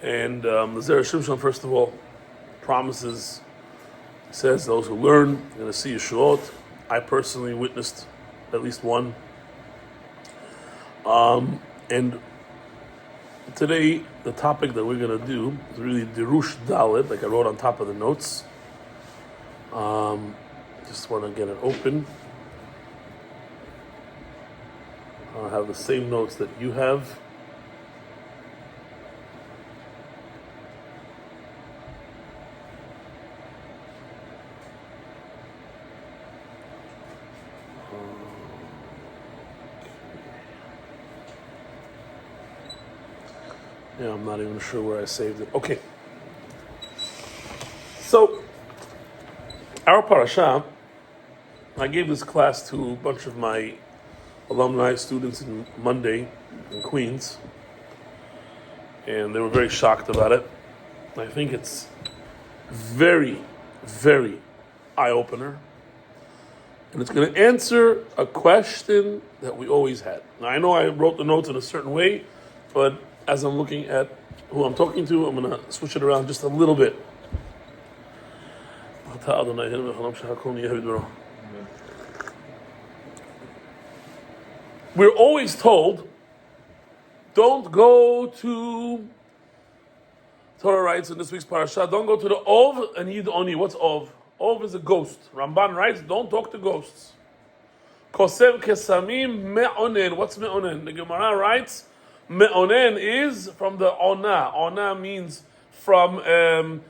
And the Zera Shimshon, first of all, promises, says those who learn are going to see Yeshuot. I personally witnessed at least one. And today, the topic that we're going to do is really Derush Dalet, like I wrote on top of the notes. Just want to get it open. I have the same notes that you have. Yeah, I'm not even sure where I saved it. Okay. So, our parasha, I gave this class to a bunch of my alumni students in Monday in Queens, and they were very shocked about it. I think it's very, very eye-opener, and it's going to answer a question that we always had. Now, I know I wrote the notes in a certain way, but as I'm looking at who I'm talking to, I'm going to switch it around just a little bit. We're always told, don't go to, Torah writes in this week's parasha, don't go to the Ov and Yid Oni. What's Ov? Ov is a ghost. Ramban writes, don't talk to ghosts. Kosev kesamim me'onen. What's me'onen? The Gemara writes, me'onen is from the ona. Ona means from,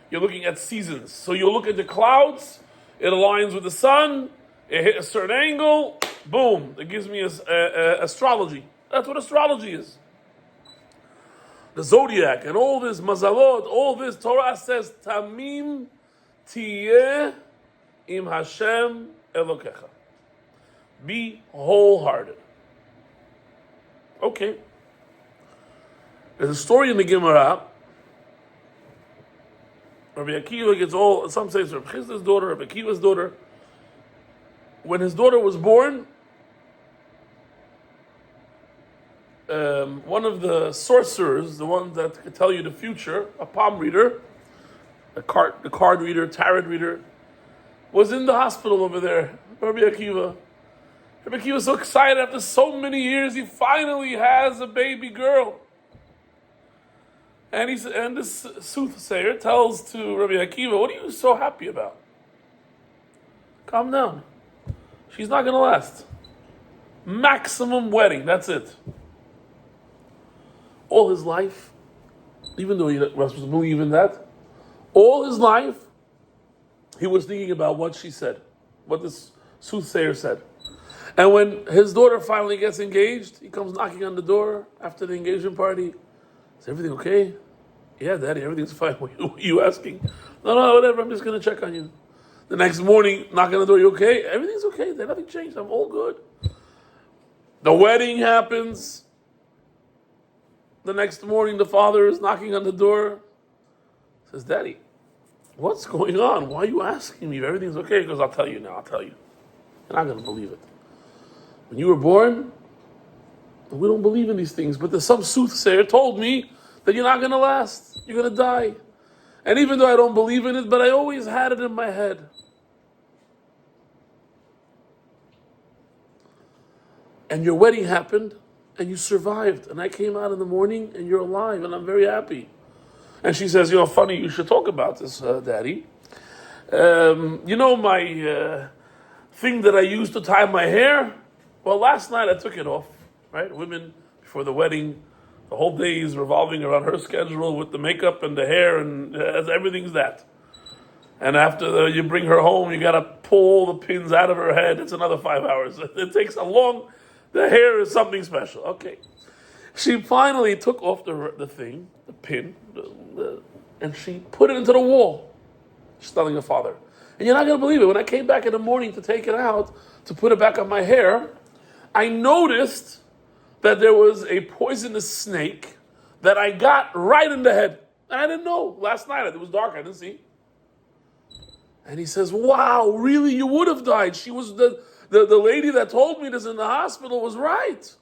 you're looking at seasons. So you look at the clouds, it aligns with the sun, it hit a certain angle, boom, it gives me astrology. That's what astrology is. The zodiac and all this mazalot, all this, Torah says, Tamim tiyeh im Hashem Elokecha. Be wholehearted. Okay. There's a story in the Gemara. Rabbi Akiva gets all, some say it's Rabbi Chisda's daughter, Rabbi Akiva's daughter. When his daughter was born, one of the sorcerers, the one that could tell you the future, a palm reader, the card reader, tarot reader, was in the hospital over there. Rabbi Akiva. Rabbi Akiva was so excited after so many years, he finally has a baby girl. And this soothsayer tells to Rabbi Akiva, what are you so happy about? Calm down. She's not going to last. Maximum wedding, that's it. All his life, even though he was supposed to believe in that, all his life, he was thinking about what she said, what this soothsayer said. And when his daughter finally gets engaged, he comes knocking on the door after the engagement party. Is everything okay? Yeah, Daddy, everything's fine. What are you asking? No, whatever, I'm just going to check on you. The next morning, knock on the door, you okay? Everything's okay, nothing changed, I'm all good. The wedding happens. The next morning, the father is knocking on the door. Says, Daddy, what's going on? Why are you asking me if everything's okay? He goes, I'll tell you now, I'll tell you. You're not going to believe it. When you were born, we don't believe in these things, but some soothsayer told me that you're not going to last. You're going to die. And even though I don't believe in it, but I always had it in my head. And your wedding happened, and you survived. And I came out in the morning, and you're alive, and I'm very happy. And she says, funny, you should talk about this, Daddy. My thing that I used to tie my hair? Well, last night I took it off, right? Women, before the wedding, the whole day is revolving around her schedule with the makeup and the hair, and everything's that. And after you bring her home, you got to pull the pins out of her head. It's another 5 hours. It takes a long... The hair is something special. Okay. She finally took off the thing, the pin, and she put it into the wall. She's telling her father. And you're not going to believe it. When I came back in the morning to take it out, to put it back on my hair, I noticed that there was a poisonous snake that I got right in the head. And I didn't know. Last night, it was dark. I didn't see. And he says, wow, really? You would have died. She was the lady that told me this in the hospital was right.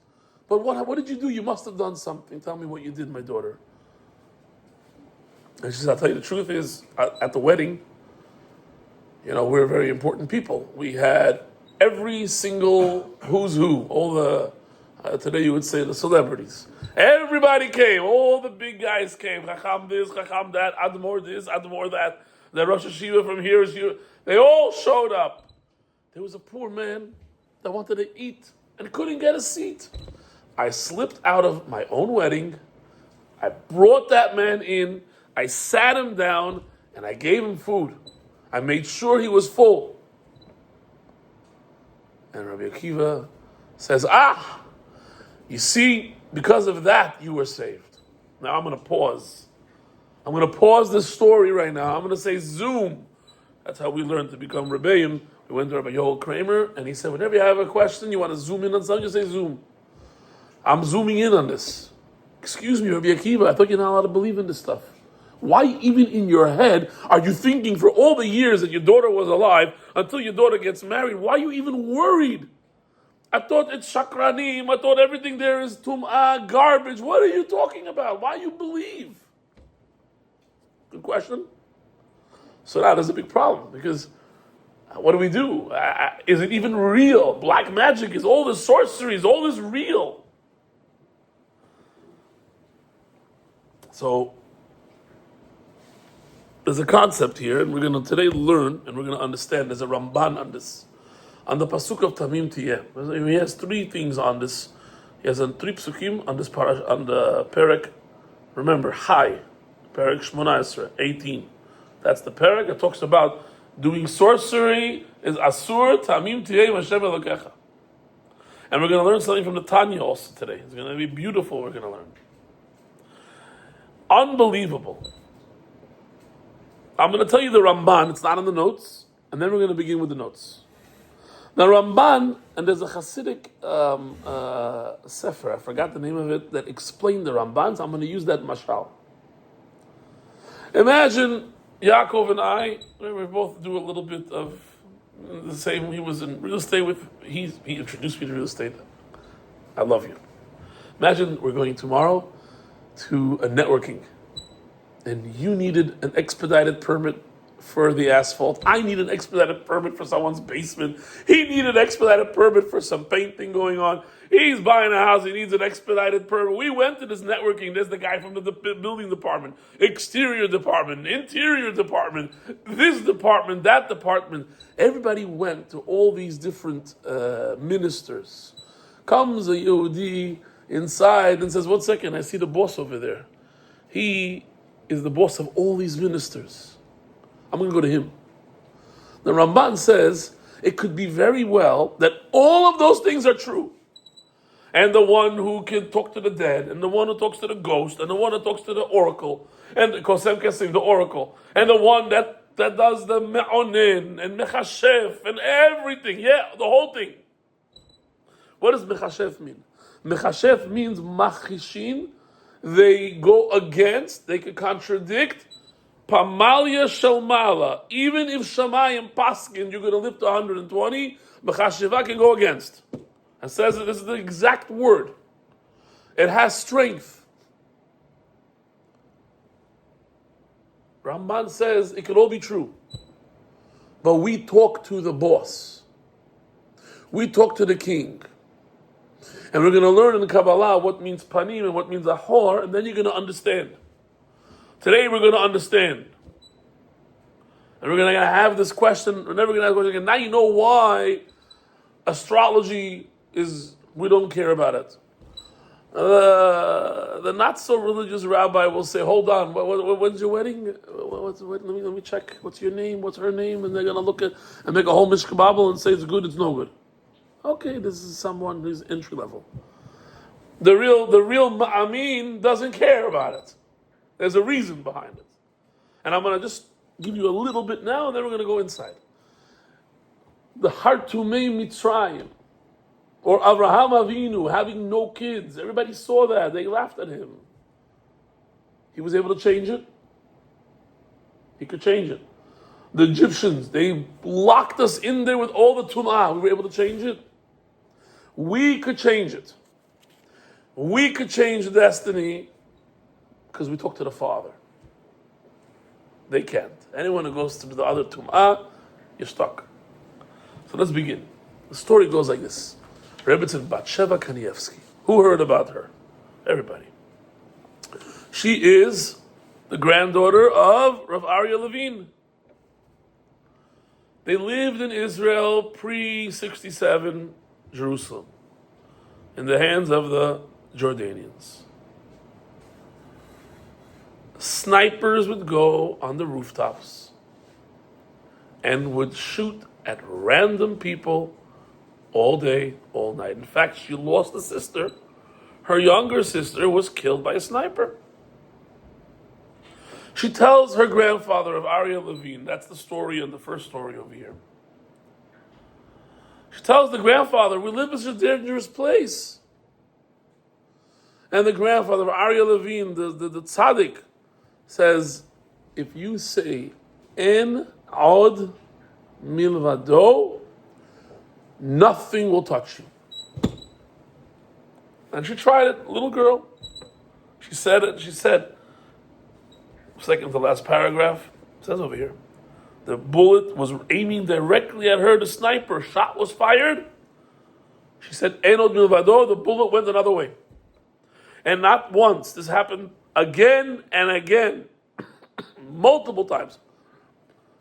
But what did you do? You must have done something. Tell me what you did, my daughter. And she said, I'll tell you the truth is, at the wedding, we're very important people. We had every single who's who, all the, today you would say the celebrities. Everybody came, all the big guys came. Chacham this, Chacham that, Admor this, Admor that. The Rosh Hashiva from here is here. They all showed up. There was a poor man that wanted to eat and couldn't get a seat. I slipped out of my own wedding. I brought that man in. I sat him down and I gave him food. I made sure he was full. And Rabbi Akiva says, you see, because of that, you were saved. Now I'm going to pause. I'm going to pause this story right now. I'm going to say zoom. That's how we learned to become Rebbeim. We went to Rabbi Yoel Kramer, and he said, whenever you have a question, you want to zoom in on something, you say zoom. I'm zooming in on this. Excuse me, Rabbi Akiva, I thought you're not allowed to believe in this stuff. Why even in your head are you thinking for all the years that your daughter was alive until your daughter gets married? Why are you even worried? I thought it's shakranim. I thought everything there is tum'ah, garbage. What are you talking about? Why you believe? Good question. So now there's a big problem because what do we do? Is it even real? Black magic, is all this sorcery, is all this real? So there's a concept here, and we're going to today learn, and we're going to understand. There's a Ramban on this, on the pasuk of Tamim Tiyeh. He has three things on this. He has three psukim on this on the perek. Remember, Chai, perek 18. That's the perek. It talks about doing sorcery is asur Tamim Tiyeh Hashem Elokecha. And we're going to learn something from the Tanya also today. It's going to be beautiful. We're going to learn. Unbelievable. I'm going to tell you the Ramban. It's not in the notes. And then we're going to begin with the notes. Now Ramban, and there's a Hasidic Sefer, I forgot the name of it, that explained the Ramban, so I'm going to use that mashal. Imagine Yaakov and I, we both do a little bit of the same. He was in real estate he introduced me to real estate. I love you. Imagine we're going tomorrow to a networking, and you needed an expedited permit for the asphalt. I need an expedited permit for someone's basement. He needed an expedited permit for some painting going on. He's buying a house. He needs an expedited permit. We went to this networking. There's the guy from the building department, exterior department, interior department, this department, that department. Everybody went to all these different ministers. Comes a Yehudi inside and says, 1 second, I see the boss over there. He is the boss of all these ministers. I'm going to go to him. The Ramban says it could be very well that all of those things are true. And the one who can talk to the dead, and the one who talks to the ghost, and the one who talks to the oracle, and the Kosem Kesim, the oracle, and the one that does the me'onin, and mechashef, and everything. Yeah, the whole thing. What does mechashef mean? Mechashef means machishin. They go against, they can contradict Pamalia Shalmala. Even if Shamayim Paskin, you're going to live to 120, Mechashiva can go against. And says that this is the exact word. It has strength. Ramban says it could all be true. But we talk to the boss. We talk to the king. And we're going to learn in the Kabbalah what means panim and what means ahor, and then you're going to understand. Today we're going to understand. And we're going to have this question. We're never going to have a question again. Now you know why astrology we don't care about it. The not so religious rabbi will say, hold on, when's your wedding? Let me check. What's your name? What's her name? And they're going to look at and make a whole mishkababel and say it's good, it's no good. Okay, this is someone who's entry level. The real ma'amin doesn't care about it. There's a reason behind it. And I'm going to just give you a little bit now, and then we're going to go inside. The Hartumei Mitzrayim, or Avraham Avinu having no kids. Everybody saw that. They laughed at him. He was able to change it. He could change it. The Egyptians, they locked us in there with all the tum'ah. We were able to change it. We could change it. We could change destiny because we talk to the Father. They can't. Anyone who goes through the other tum'ah, you're stuck. So let's begin. The story goes like this. Rebbetzin Batsheva Kanievsky. Who heard about her? Everybody. She is the granddaughter of Rav Aryeh Levine. They lived in Israel pre-67 Jerusalem, in the hands of the Jordanians. Snipers would go on the rooftops and would shoot at random people all day, all night. In fact, she lost a sister. Her younger sister was killed by a sniper. She tells her grandfather of Aryeh Levine, that's the story and the first story over here. She tells the grandfather, we live in such a dangerous place. And the grandfather of Aryeh Levine, the tzaddik, says, if you say, En od milvado, nothing will touch you. And she tried it, little girl. She said it, second to last paragraph, it says over here, the bullet was aiming directly at her, the sniper, shot was fired. She said, En od milvado, the bullet went another way. And not once, this happened again and again, multiple times.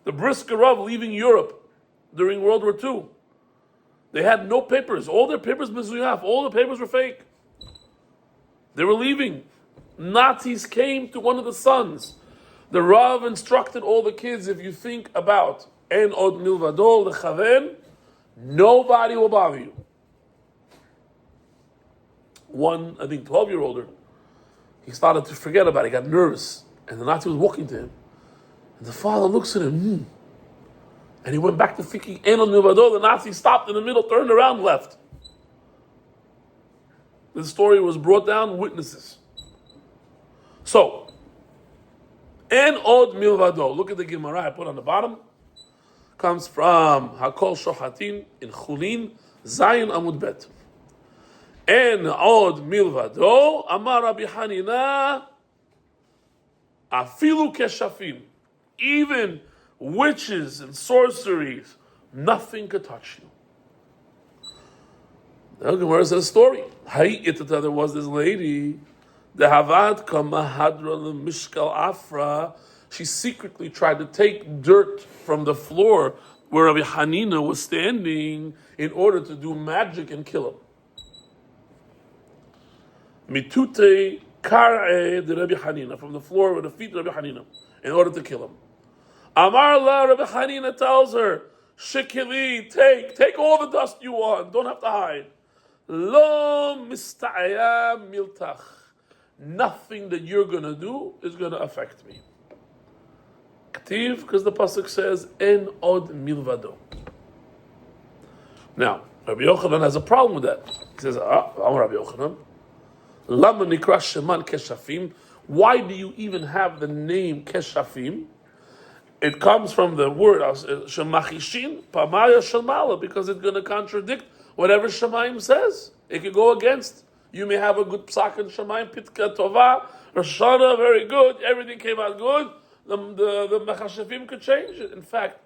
The Brisker Rav leaving Europe during World War II, they had no papers. All their papers mezuyaf. All the papers were fake. They were leaving. Nazis came to one of the sons. The Rav instructed all the kids, if you think about En od milvado lechaven, nobody will bother you. One, I think 12-year-older, he started to forget about it. He got nervous. And the Nazi was walking to him. And the father looks at him, and he went back to thinking, En od milvado. The Nazi stopped in the middle, turned around, left. The story was brought down, witnesses. So, En od milvado. Look at the Gemara I put on the bottom. Comes from Hakol Shohatin in Chulin, Zayin Amud Bet. En od milvado, Amar Rabbi Hanina, afilu keshafim. Even witches and sorceries, nothing could touch you. The Gemara says a story. There was this lady, the Havad Kamahadra Mishkal Afra. She secretly tried to take dirt from the floor where Rabbi Hanina was standing in order to do magic and kill him. Mitute kar'e de Rabbi Hanina, from the floor with the feet of Rabbi Hanina, in order to kill him. Amar la, Rabbi Hanina tells her, Shekili, take all the dust you want, don't have to hide. Lo mista'aya miltach. Nothing that you're going to do is going to affect me. Ktiv, because the pasuk says, En od milvado. Now, Rabbi Yochanan has a problem with that. He says, I'm Rabbi Yochanan. Lama nikra sheman keshafim. Why do you even have the name keshafim? It comes from the word shemachishin pamaya shalmala, because it's going to contradict whatever Shemaim says. It could go against. You may have a good psak in Shemaim, pitka tova, Rosh Hashanah, very good. Everything came out good. The machashafim could change it. In fact,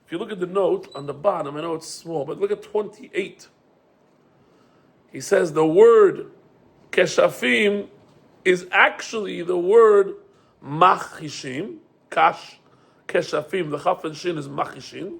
if you look at the note on the bottom, I know it's small, but look at 28. He says the word keshafim is actually the word machishim, kash, keshafim, the chaf and shin is machishin,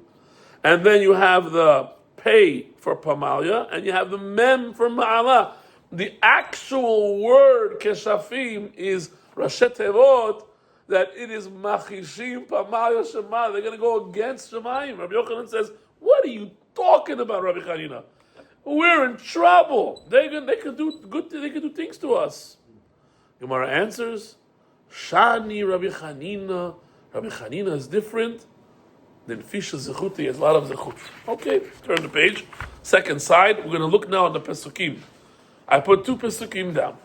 and then you have the pei for pamalia, and you have the mem for ma'ala. The actual word keshafim is rashet tevot, that it is machishim pamalia shema. They're going to go against Shemaim. Rabbi Yochanan says, what are you talking about, Rabbi Chanina? We're in trouble. They could do good. They could do things to us. Gemara answers, Shani Rabbi Chanina. Rabbi Chanina is different than Fisha Zechuti. Has a lot of Zechut. Okay, turn the page. Second side. We're going to look now on the Pesukim. I put 2 Pesukim down.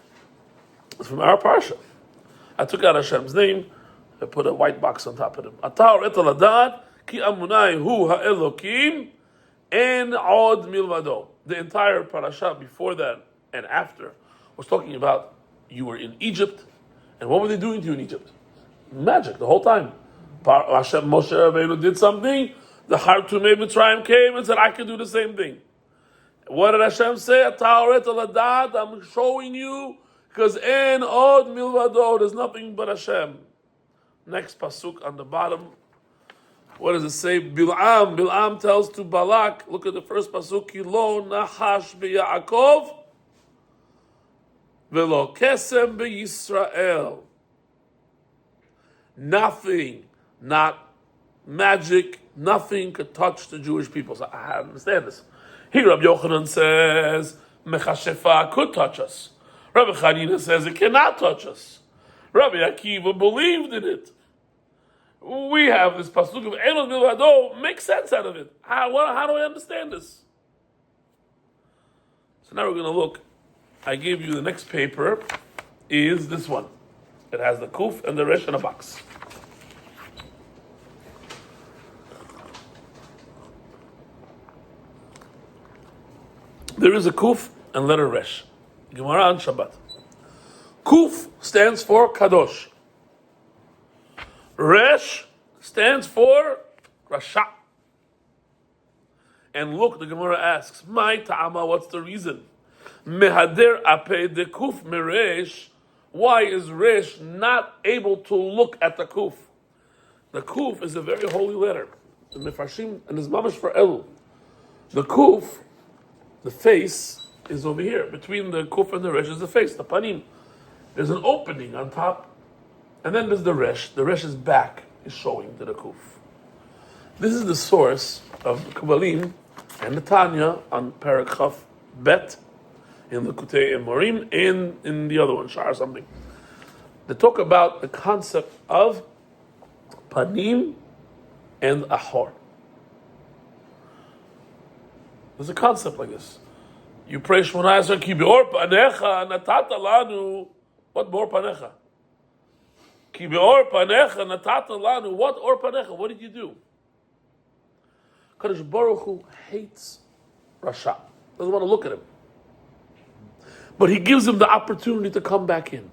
It's from our Parshat. I took out Hashem's name. I put a white box on top of them. Atar et aladat ki amunai hu ha'elokim en od milvado. The entire parasha before that and after was talking about you were in Egypt, and what were they doing to you in Egypt? Magic the whole time. Hashem Moshe Rabbeinu did something, the Hartumei Mitzrayim came and said, I can do the same thing. What did Hashem say? I'm showing you, because en od milvado, there's nothing but Hashem. Next pasuk on the bottom. What does it say? Bil'am tells to Balak, look at the first pasuk, Kilo nahash beYaakov velo kesem beYisrael. Nothing, not magic, nothing could touch the Jewish people. So I understand this. Here Rabbi Yochanan says, Mechashefa could touch us. Rabbi Chanina says it cannot touch us. Rabbi Akiva believed in it. We have this pasuk of Enos Milvado, make sense out of it. How do I understand this? So now we're going to look. I gave you the next paper, is this one. It has the kuf and the resh in a box. There is a kuf and letter resh. Gemara on Shabbat. Kuf stands for kadosh. Resh stands for rasha. And look, the Gemara asks, "My ta'ama, what's the reason? Mehader ape de kuf meresh." Why is resh not able to look at the kuf? The kuf is a very holy letter. The mefarshim and is mamash for elu. The kuf, the face, is over here. Between the kuf and the resh is the face, the panim. There's an opening on top, and then there's the resh. The resh's back is showing to the kuf. This is the source of the Kabbalim and the Tanya on Parak Bet, in the Kutei Emorim, in the other one, Shar something. They talk about the concept of panim and ahor. There's a concept like this. You pray Shmona Esrei ki beor panecha natata lanu. What beor panecha? Ki beor panecha natata lanu. What or panecha? What did you do? Kadosh Baruch Hu hates Rasha. Doesn't want to look at him. But he gives him the opportunity to come back in.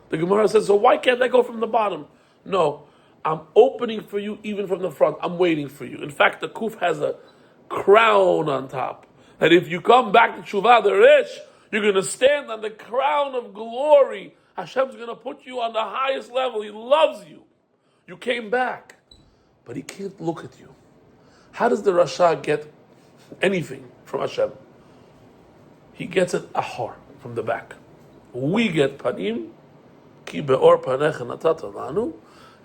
The Gemara says, so why can't I go from the bottom? No, I'm opening for you even from the front. I'm waiting for you. In fact, the kuf has a crown on top. That if you come back to Tshuva, the Resh, you're going to stand on the crown of glory. Hashem's going to put you on the highest level. He loves you. You came back. But he can't look at you. How does the Rasha get anything from Hashem? He gets it ahor, from the back. We get panim, ki beor panecha natata lanu.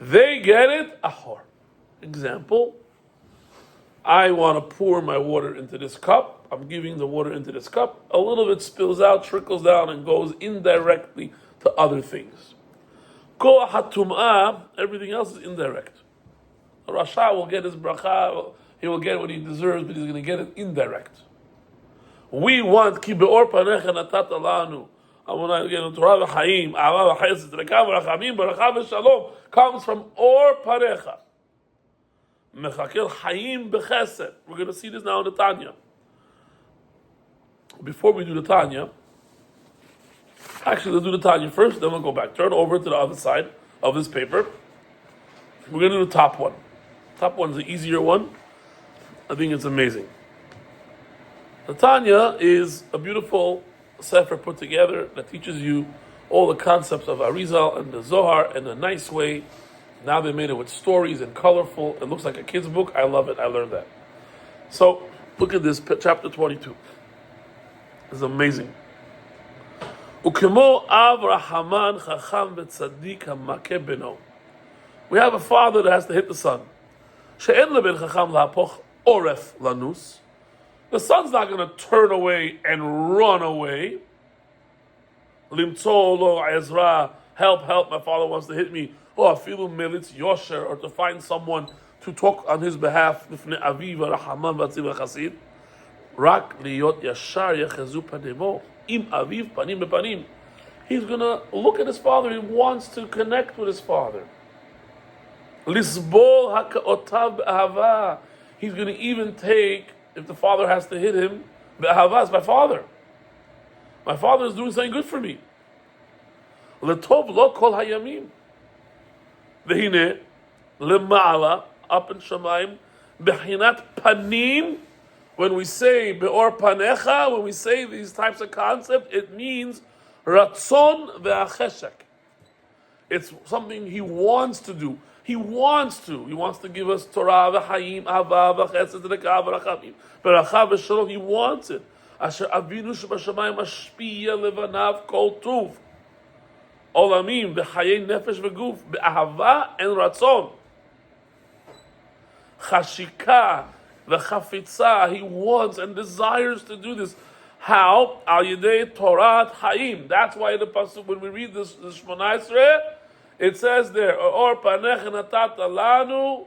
They get it ahor. Example, I want to pour my water into this cup. I'm giving the water into this cup. A little bit spills out, trickles down, and goes indirectly to other things. Ko hatum'ah, everything else is indirect. The Rasha will get his bracha, he will get what he deserves, but he's going to get it indirect. We want ki beor panecha natata lanu. I want to get into Torah v'chaim, ahava v'chesed, rekam v'rachamim, baracha v'shalom, comes from or panecha. Mechakel chaim b'chesed. We're going to see this now in the Tanya. Before we do the Tanya, actually let's do the Tanya first, then we'll go back. Turn over to the other side of this paper. We're going to do the top one. Top one's the easier one. I think it's amazing. The Tanya is a beautiful sefer put together that teaches you all the concepts of Arizal and the Zohar in a nice way. Now they made it with stories and colorful. It looks like a kid's book. I love it. I learned that. So look at this, chapter 22. It's amazing. Ukemo av rahaman chacham v'tzadik hamakeh beno. We have a father that has to hit the son. She'en leben chacham lahapoch oref lanus. The son's not going to turn away and run away. Limtzo lo ezra, help, my father wants to hit me. Or afilu melitz yosher, or to find someone to talk on his behalf. Lifnei aviv rahaman v'atziv v'chasid. Rak liyot yashar yechezu panemo im aviv panim bepanim. He's going to look at his father. He wants to connect with his father. Lisbol hakaotav be'ahava. He's going to even take, if the father has to hit him, be'ahava is my father. My father is doing something good for me. Letov lo kol hayamim. Vehine, lema'ala, up in Shamayim, bechinat panim. When we say be'or panecha, when we say these types of concepts, it means ratzon ve'acheshek. It's something he wants to do. He wants to. He wants to give us Torah v'chayim, ava v'chesed v'reka v'rachamim. Beracha v'shalom, he wants it. Asher avinu shebashamayim mashpiya levanav kol tuv. Olamim v'chayei nefesh v'guf be'ahava and ratzon. Chashika v'chafitza, he wants and desires to do this. How? Al yedei Torah Chaim. That's why the pasuk, when we read this Shmoneh Esrei, it says there, Or panech natat lanu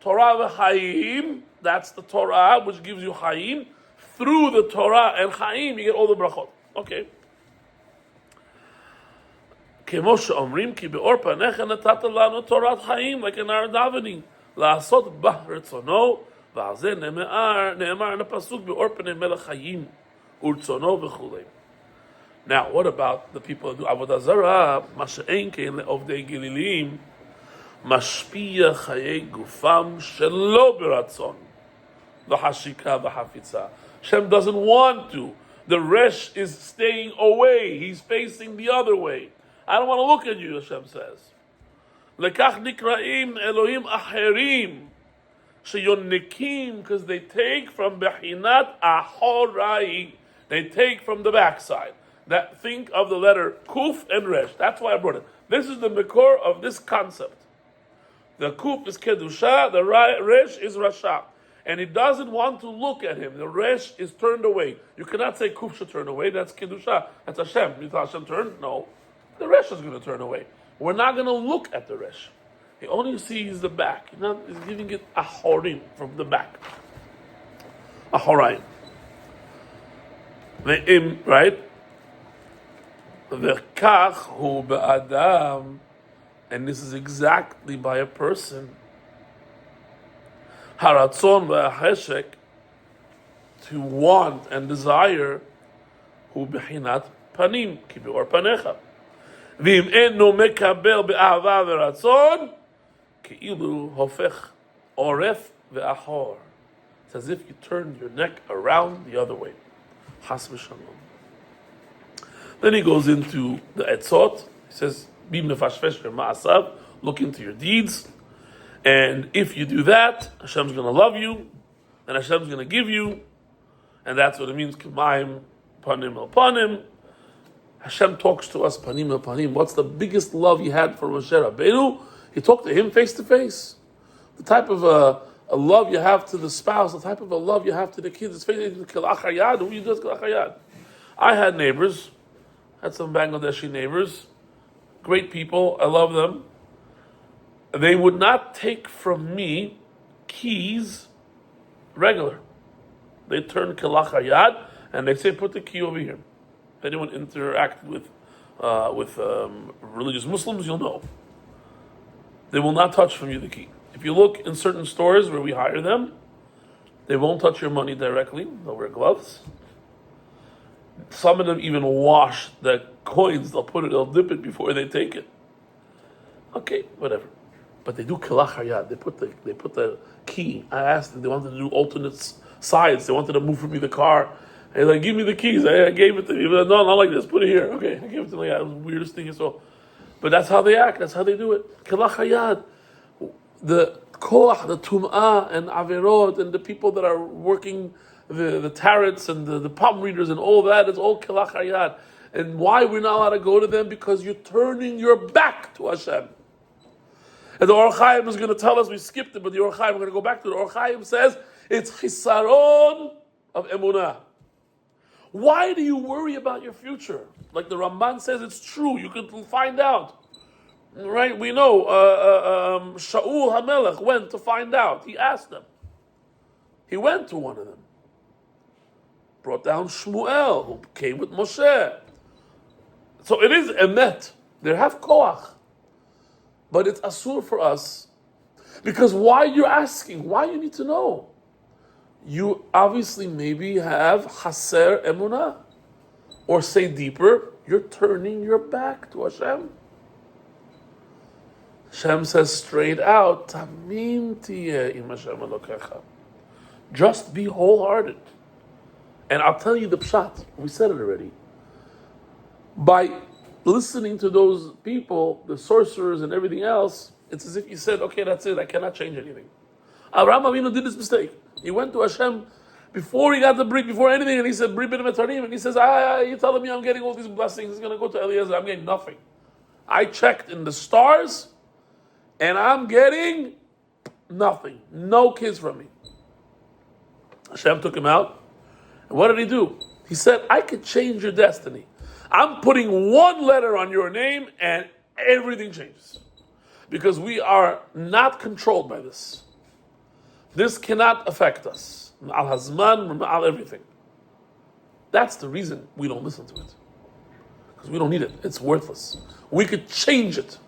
Torah v'Chaim. That's the Torah which gives you Chaim. Through the Torah and Chaim, you get all the brachot. Okay. Kemo she'omrim ki be'or panech natat lanu Torah Chaim, like in our davening. La'asot bah retzono v'al zeh ne'emar in the pasuk be'or panech melech Chaim. Now, what about the people who do avodah zarah? Masha'en kein le'ovdei gililim, mashpiya chayei gufam shelo beratzon, v'hashika v'hafitza. Hashem doesn't want to. The resh is staying away. He's facing the other way. I don't want to look at you, Hashem says. Lekach nikraim Elohim acherim, sheyonikim, because they take from bechinat ahorai. They take from the backside. That, think of the letter kuf and resh. That's why I brought it. This is the makor of this concept. The kuf is kedusha, the resh is rasha. And he doesn't want to look at him. The resh is turned away. You cannot say kuf should turn away. That's kedusha. That's Hashem. You thought Hashem turned? No. The resh is going to turn away. We're not going to look at the resh. He only sees the back. He's giving it ahorim, from the back. Ahorayim. Right? V'kach hu be'adam, and this is exactly by a person. Haratzon ve'acheshek, to want and desire, hu bechinat panim, ki be'or panecha. V'im eno mekabel be'ahava v'ratzon, ki'ilu hofech oref ve'achor. It's as if you turned your neck around the other way. Has v'shalom. Then he goes into the etzot. He says, "Bi mefashfesh ma'asav." Look into your deeds, and if you do that, Hashem's going to love you, and Hashem's going to give you, and that's what it means. K'mayim panim el panim. Hashem talks to us panim el panim. What's the biggest love he had for Moshe Rabbeinu? He talked to him face to face. The type of a love you have to the spouse, the type of a love you have to the kids. It's basically k'lachayad. Who you do is k'lachayad. I had neighbors, had some Bangladeshi neighbors, great people. I love them. They would not take from me keys regular. They turn k'lachayad and they say, "Put the key over here." If anyone interacted with religious Muslims, you'll know. They will not touch from you the key. If you look in certain stores where we hire them, they won't touch your money directly. They'll wear gloves. Some of them even wash the coins. They'll dip it before they take it. Okay, whatever. But they do kilachayad. They put the key. I asked them. They wanted to do alternate sides. They wanted to move for me the car. They're like, "Give me the keys." I gave it to me. But no, not like this. Put it here. Okay, I gave it to them. It was the weirdest thing I saw. But that's how they act. That's how they do it. Kilachayad. The koach, the tum'ah, and averot, and the people that are working the tarots and the palm readers and all that, is all kilachayad. And why we're not allowed to go to them? Because you're turning your back to Hashem. And the Or Chaim is going to tell us, we skipped it, but the Or Chaim, we're going to go back to it. The Or Chaim says, it's chisaron of emunah. Why do you worry about your future? Like the Ramban says, it's true. You can find out. Right? We know Shaul HaMelech went to find out. He asked them. He went to one of them. Brought down Shmuel, who came with Moshe. So it is emet. They have koach. But it's asur for us. Because why you're asking? Why you need to know? You obviously maybe have chaser emunah. Or say deeper, you're turning your back to Hashem. Hashem says straight out, Tamim tiyeh im Hashem Elokecha. Just be wholehearted. And I'll tell you the pshat. We said it already. By listening to those people, the sorcerers and everything else, it's as if you said, okay, that's it. I cannot change anything. Abraham Avinu did this mistake. He went to Hashem before he got the brit, before anything, and he said, Brit bin Metarim, and he says, you're telling me I'm getting all these blessings. It's going to go to Eliezer. I'm getting nothing. I checked in the stars, and I'm getting nothing. No kids from me. Hashem took him out. And what did he do? He said, I could change your destiny. I'm putting one letter on your name and everything changes. Because we are not controlled by this. This cannot affect us. Al hazman, al everything. That's the reason we don't listen to it. Because we don't need it. It's worthless. We could change it.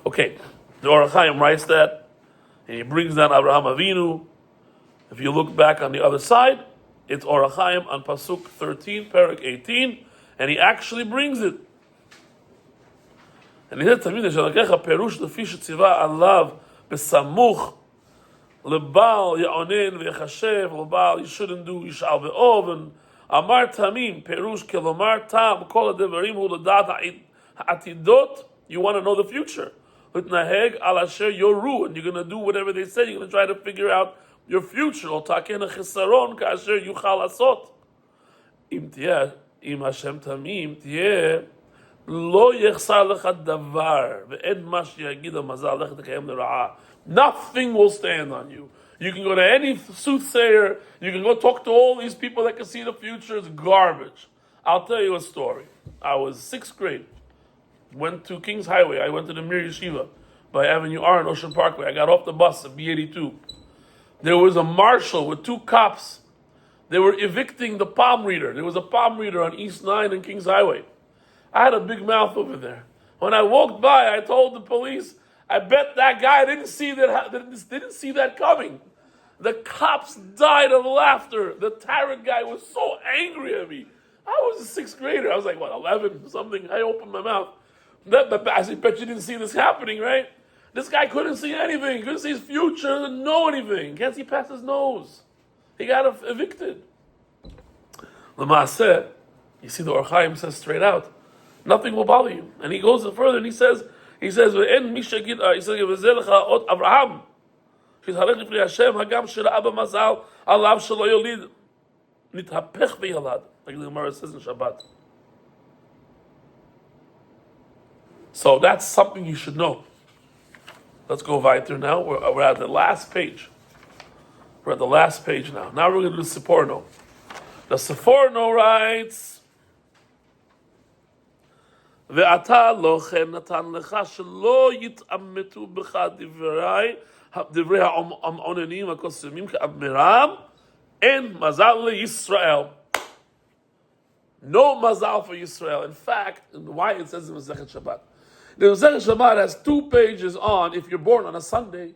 Okay, the Or HaChaim writes that, and he brings down Abraham Avinu. If you look back on the other side, it's Or HaChaim on Pasuk 13, Parak 18, and he actually brings it. And he said, Tamid Shalakecha Perush Lefi Shetziva Alav Besamuch Lebal Ya'onen V'Yachashev Lebal you shouldn't do Yishal Ve'ov and Amar Tamim Perush Kelomar Tam Kol HaDevarim Hu L'dat Ha'atidot. You want to know the future. L'tnaheg Al Asher Yoru, and you're going to do whatever they say. You're going to try to figure out your future. Or Taken Chesaron Ka'asher Yuchal Asot. Im Hashem Tamim Tieh Lo Yechsar Lecha Davar Ve'ed Mash Yagid HaMazal Lech Tekayem L'Ra'ah. Nothing will stand on you. You can go to any soothsayer. You can go talk to all these people that can see the future. It's garbage. I'll tell you a story. I was 6th grade. Went to Kings Highway. I went to the Mir Yeshiva by Avenue R and Ocean Parkway. I got off the bus at B82. There was a marshal with 2 cops. They were evicting the palm reader. There was a palm reader on East 9 and Kings Highway. I had a big mouth over there. When I walked by, I told the police, I bet that guy didn't see that coming. The cops died of laughter. The tyrant guy was so angry at me. I was a 6th grader. I was like, 11 or something. I opened my mouth. I said, bet you didn't see this happening, right? This guy couldn't see anything. He couldn't see his future. Didn't know anything. Can't see past his nose. He got evicted. L'maaseh, you see the Or HaChaim says straight out, nothing will bother you. And he goes further and he says, "Ve'en mi shegid," he says, "V'zeh lecha ot Avraham, shithalech lifnei Hashem, hagam shera'a b'mazal, alav shelo yolid, nithapech v'yalad," like the Gemara says in Shabbat. So that's something you should know. Let's go weiter now. We're at the last page. We're at the last page now. Now we're going to do Seforno. The Seforno writes, "Ve'ata lochen natan lecha shelo yit'ametu b'cha divrei ha'onenim ha'kosumim ka'admiram en mazal leYisrael." No mazal for Yisrael. In fact, why it says in Masechet Shabbat. The Masechet Shabbat has 2 pages on if you're born on a Sunday,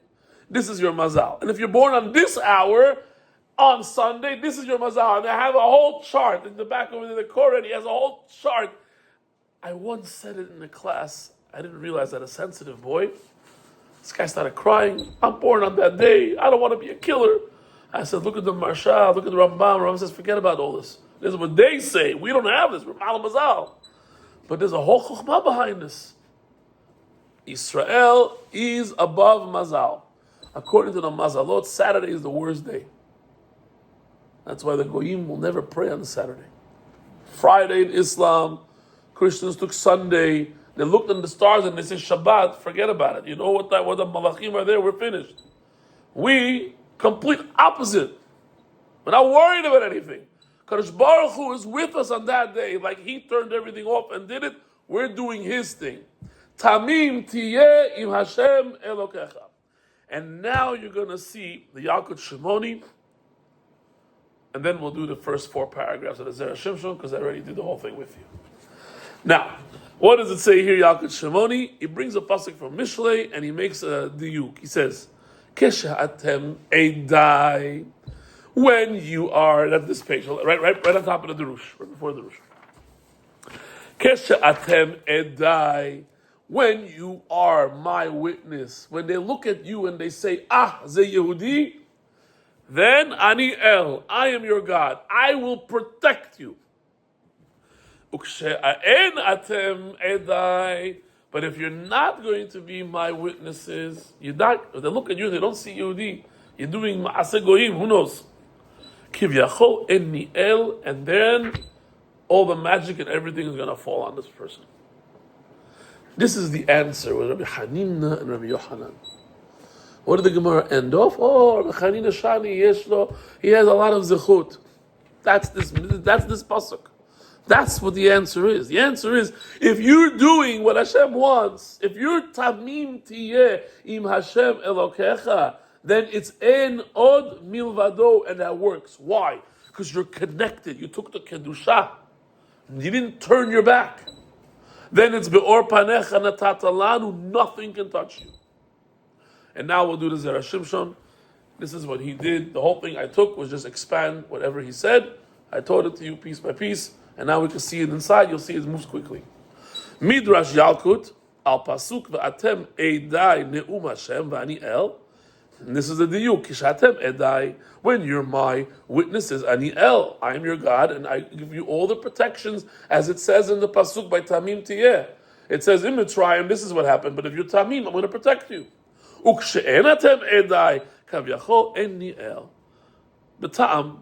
this is your mazal. And if you're born on this hour, on Sunday, this is your mazal. And I have a whole chart in the back over there. The Koren, he has a whole chart. I once said it in the class. I didn't realize that a sensitive boy. This guy started crying. I'm born on that day. I don't want to be a killer. I said, look at the Marsha, look at the Rambam. Rambam says, forget about all this. This is what they say. We don't have this. We're Mal Mazal. But there's a whole chokhmah behind this. Israel is above Mazal. According to the Mazalot, Saturday is the worst day. That's why the Goyim will never pray on Saturday. Friday in Islam, Christians took Sunday. They looked at the stars and they said Shabbat. Forget about it. You know what the Malachim are there? We're finished. We, complete opposite. We're not worried about anything. Kadosh Baruch Hu is with us on that day. Like he turned everything off and did it. We're doing his thing. Tamim tiyeh im Hashem Elokecha. And now you're going to see the Yalkut Shimoni. And then we'll do the first 4 paragraphs of the Zera Shimshon because I already did the whole thing with you. Now, what does it say here, Yalkut Shimoni? He brings a pasuk from Mishlei and he makes a diyuk. He says, Kesha atem edai. When you are, that's this page, right on top of the Derush, right before the Derush. Kesha atem edai. when you are my witness, when they look at you and they say, ze Yehudi, then Ani El, I am your God. I will protect you. Ukshe'aen atem edai. But if you're not going to be my witnesses, you're not, if they look at you, they don't see Yehudi, you're doing Ma'aseh Goyim, who knows? Kivyachol en El, and then all the magic and everything is going to fall on this person. This is the answer with Rabbi Hanina and Rabbi Yochanan. What did the Gemara end off? Oh, Rabbi Hanina Shani Yeshlo, he has a lot of zechut. That's this pasuk. That's what the answer is. The answer is, if you're doing what Hashem wants, if you're tamim tiyeh im Hashem Elokecha, then it's en od milvado, and that works. Why? Because you're connected. You took the kedusha. You didn't turn your back. Then it's be'or panecha natata lanu. Nothing can touch you. And now we'll do the Zera Shimshon. This is what he did. The whole thing I took was just expand whatever he said. I taught it to you piece by piece. And now we can see it inside. You'll see it moves quickly. Midrash Yalkut al pasuk v'atem eidai ne'um Hashem v'ani el. And this is the diyuk. Kishatem edai. When you're my witnesses, ani el, I am your God, and I give you all the protections, as it says in the pasuk by Tamim Tiyeh. It says in Mitzrayim, this is what happened. But if you're Tamim, I'm going to protect you. Ukshe'en atem edai kavyachol eni el. B'ta'am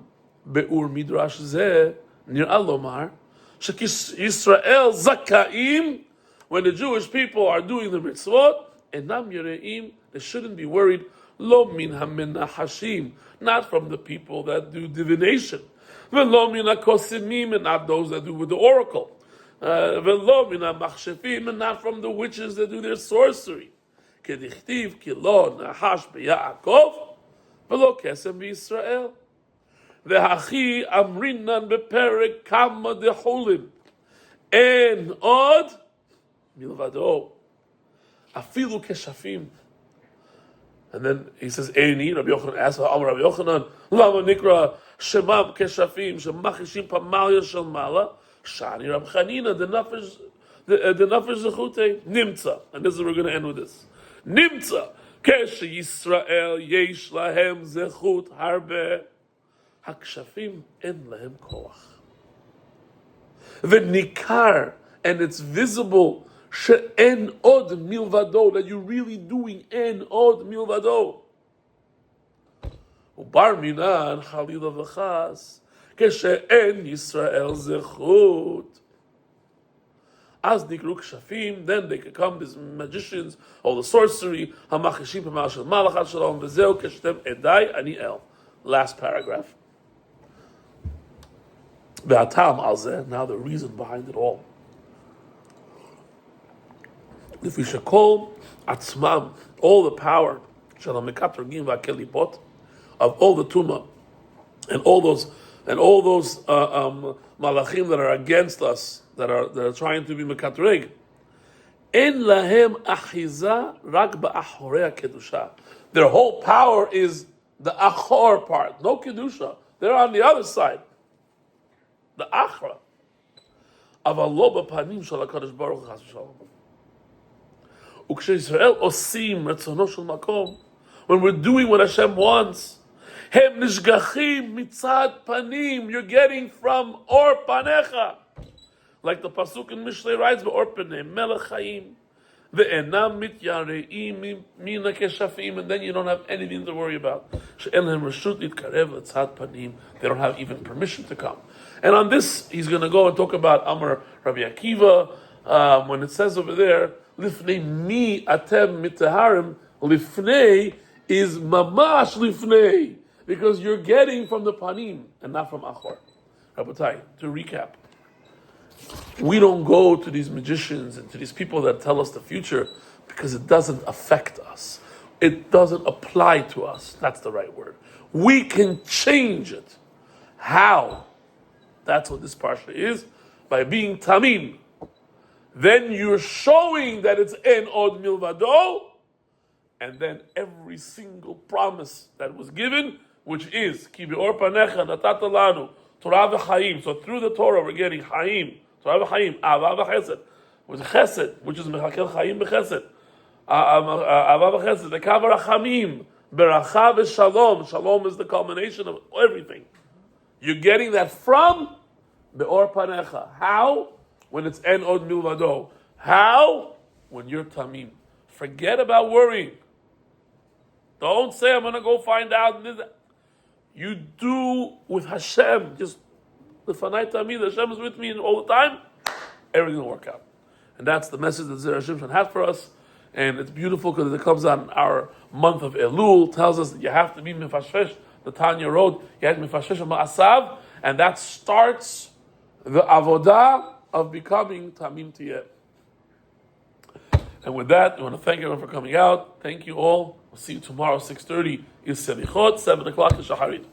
be'ur midrash zeh. Nir alomar, shekis Yisrael zakaim, when the Jewish people are doing the mitzvot, enam yereim, they shouldn't be worried, lo min hamenachashim, not from the people that do divination, velo min hakosimim, and not those that do with the oracle, velo min hamachshefim, and not from the witches that do their sorcery. Kedichtiv kilo nahash beYaakov, velo kesem b'Yisrael. V'hachi amrinan beperek kama decholim en od milvado afilu keshafim. And then he says, "Eni." Rabbi Yochanan asks, "Amar Rabbi Yochanan, lama nikra shemam keshafim shemachishim pamalya shel mala shani Rabbi Chanina the nafesh zechute nimtza." And this is we're going to end with this. Nimtza kesh Yisrael yesh lahem zechut harbe. Hakshafim en lehem koach. V'nikar, and it's visible, she'en od milvado, that you're really doing en od milvado. Ubar minan chalila v'chas, keshe'en Yisrael zechut. As nikru kshafim, then they can come, these magicians, all the sorcery, hamachishim p'mal shel malachat shalom, v'zeu keshtem edai ani el. Last paragraph. Now the reason behind it all. If we should call atzmam, all the power of all the tuma and all those malachim that are against us, that are trying to be mekatreg, en lahem achiza rak ba'achorei kedusha. Their whole power is the achor part, no kedusha. They're on the other side. The achra of Allah b'panim shel HaKadosh Baruch Hu chas v'shalom. Ukshe'Yisrael osim retzono shel makom, when we're doing what Hashem wants, hem nishgachim mitzad panim, you're getting from or panecha, like the pasuk in Mishlei writes, be'or panei melech chayim ve'enam mityareim mina keshafim, and then you don't have anything to worry about. She'en lehem reshut litkarev letzad panim, they don't have even permission to come. And on this, he's going to go and talk about Amar Rabbi Akiva, when it says over there, Lifnei mi atem mitaharim, Lifnei is mamash lifnei, because you're getting from the panim and not from achor. Rabbi, to recap, we don't go to these magicians and to these people that tell us the future because it doesn't affect us. It doesn't apply to us. That's the right word. We can change it. How? That's what this parsha is, by being tamim. Then you're showing that it's en od milvado, and then every single promise that was given, which is ki be'or panecha natata lanu Torah v'chaim. So through the Torah we're getting chaim, Torah v'chaim, ava v'chesed, with chesed, which is mechakel chayim b'chesed. Ava b'chesed, the kav rachamim, beracha v'shalom. Shalom is the culmination of everything. You're getting that from be'or panecha. How? When it's en od milvado. How? When you're tamim. Forget about worrying. Don't say, I'm going to go find out. You do with Hashem. Just the fanai tamid, Hashem is with me all the time. Everything will work out. And that's the message that Zera Shimshon had for us. And it's beautiful because it comes on our month of Elul. Tells us that you have to be mifashresh, the Tanya road. You have to be mifashresh ma'asav. And that starts the avodah of becoming tamim tiyeh. And with that, I want to thank everyone for coming out. Thank you all. We'll see you tomorrow, 6:30. Is Selichot, 7 o'clock is Shacharit.